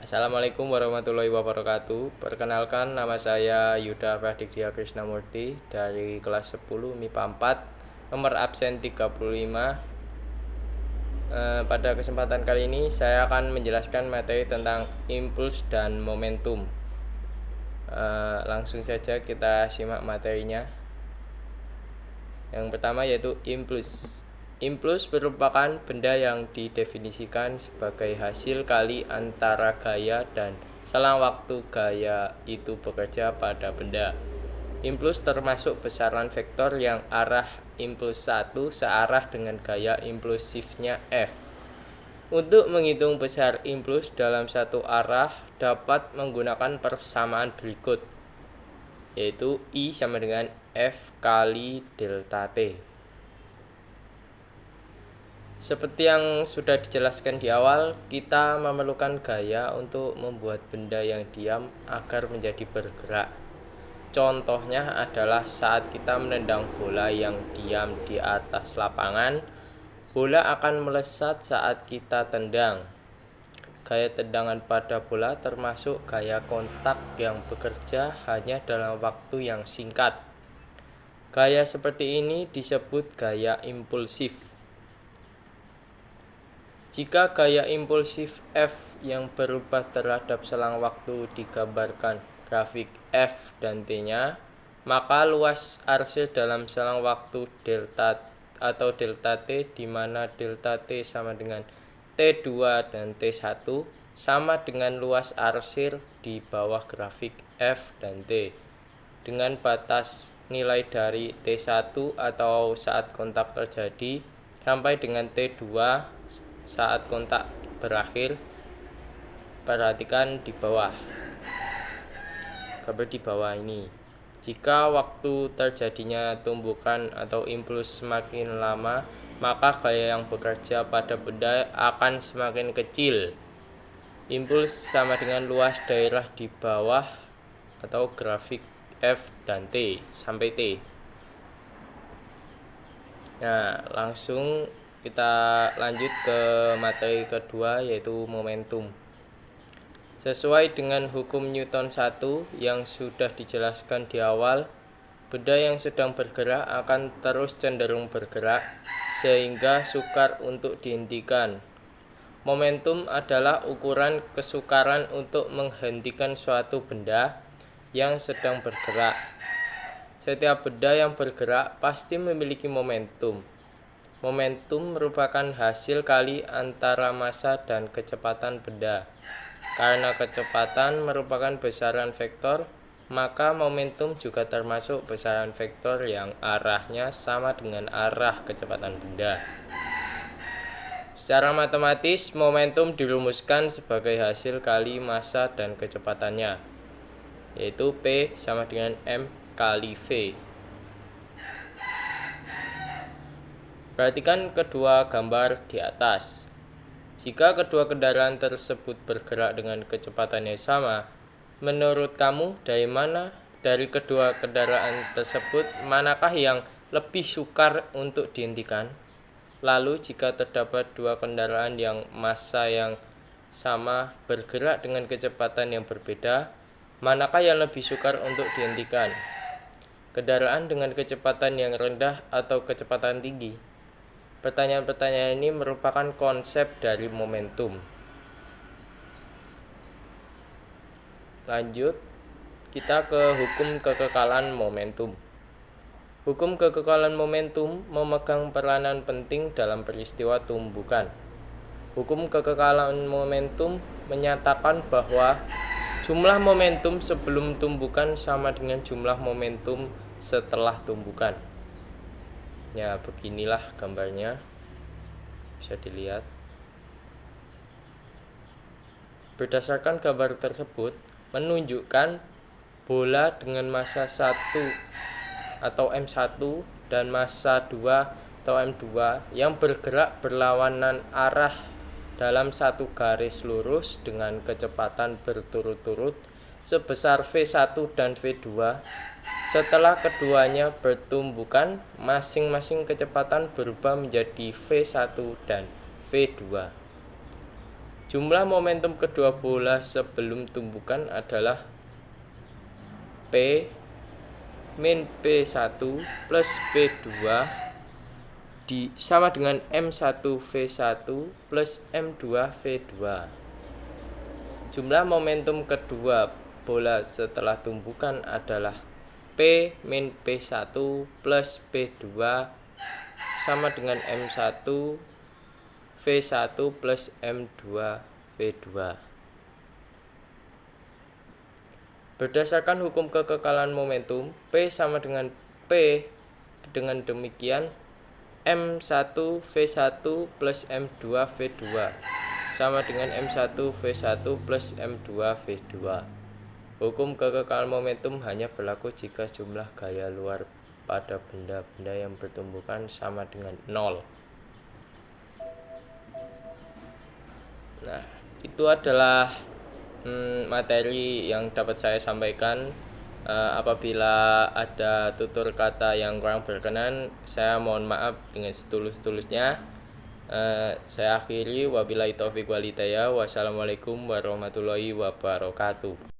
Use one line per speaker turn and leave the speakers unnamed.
Assalamualaikum warahmatullahi wabarakatuh. Perkenalkan, nama saya Yuda Praditya Krisnamurti dari kelas 10 MIPA 4, nomor absen 35. Pada kesempatan kali ini saya akan menjelaskan materi tentang impuls dan momentum. Langsung saja kita simak materinya. Yang pertama yaitu impuls. Impuls merupakan benda yang didefinisikan sebagai hasil kali antara gaya dan selang waktu gaya itu bekerja pada benda. Impuls termasuk besaran vektor yang arah impuls 1 searah dengan gaya impulsifnya F. Untuk menghitung besar impuls dalam satu arah dapat menggunakan persamaan berikut, yaitu I sama dengan F kali delta T. Seperti yang sudah dijelaskan di awal, kita memerlukan gaya untuk membuat benda yang diam agar menjadi bergerak. Contohnya adalah saat kita menendang bola yang diam di atas lapangan, bola akan melesat saat kita tendang. Gaya tendangan pada bola termasuk gaya kontak yang bekerja hanya dalam waktu yang singkat. Gaya seperti ini disebut gaya impulsif. Jika gaya impulsif F yang berubah terhadap selang waktu digambarkan grafik F dan T-nya, maka luas arsil dalam selang waktu delta atau delta T, di mana delta T sama dengan T2 dan T1 sama dengan luas arsil di bawah grafik F dan T, dengan batas nilai dari T1 atau saat kontak terjadi sampai dengan T2 saat kontak berakhir. Perhatikan di bawah, gambar di bawah ini. Jika waktu terjadinya tumbukan atau impuls semakin lama, maka gaya yang bekerja pada benda akan semakin kecil. Impuls sama dengan luas daerah di bawah atau grafik F dan T sampai T. Nah, langsung kita lanjut ke materi kedua, yaitu momentum. Sesuai dengan hukum Newton 1 yang sudah dijelaskan di awal, benda yang sedang bergerak akan terus cenderung bergerak sehingga sukar untuk dihentikan. Momentum adalah ukuran kesukaran untuk menghentikan suatu benda yang sedang bergerak. Setiap benda yang bergerak pasti memiliki momentum. Momentum merupakan hasil kali antara massa dan kecepatan benda. Karena kecepatan merupakan besaran vektor, maka momentum juga termasuk besaran vektor yang arahnya sama dengan arah kecepatan benda. Secara matematis, momentum dirumuskan sebagai hasil kali massa dan kecepatannya, yaitu P sama dengan M kali V. Perhatikan kedua gambar di atas. Jika kedua kendaraan tersebut bergerak dengan kecepatan yang sama, menurut kamu dari kedua kendaraan tersebut manakah yang lebih sukar untuk dihentikan? Lalu jika terdapat dua kendaraan yang massa yang sama bergerak dengan kecepatan yang berbeda, manakah yang lebih sukar untuk dihentikan? Kendaraan dengan kecepatan yang rendah atau kecepatan tinggi? Pertanyaan-pertanyaan ini merupakan konsep dari momentum. Lanjut, kita ke hukum kekekalan momentum. Hukum kekekalan momentum memegang peranan penting dalam peristiwa tumbukan. Hukum kekekalan momentum menyatakan bahwa jumlah momentum sebelum tumbukan sama dengan jumlah momentum setelah tumbukan. Ya, beginilah gambarnya, bisa dilihat. Berdasarkan gambar tersebut menunjukkan bola dengan massa 1 atau M1 dan massa 2 atau M2 yang bergerak berlawanan arah dalam satu garis lurus dengan kecepatan berturut-turut sebesar V1 dan V2. Setelah keduanya bertumbukan, masing-masing kecepatan berubah menjadi V1 dan V2. Jumlah momentum kedua bola sebelum tumbukan adalah P min P1 plus P2 sama dengan M1V1 plus M2V2. Jumlah momentum kedua bola setelah tumbukan adalah P min P1 plus P2 sama dengan M1 V1 plus M2 V2. Berdasarkan hukum kekekalan momentum, P sama dengan P. Dengan demikian, M1 V1 plus M2 V2 sama dengan M1 V1 plus M2 V2. Hukum kekekalan momentum hanya berlaku jika jumlah gaya luar pada benda-benda yang bertumbukan sama dengan 0. Nah, itu adalah materi yang dapat saya sampaikan. Apabila ada tutur kata yang kurang berkenan, saya mohon maaf dengan setulus-tulusnya. Saya akhiri, wabillahi taufiq wal hidayah. Wassalamualaikum warahmatullahi wabarakatuh.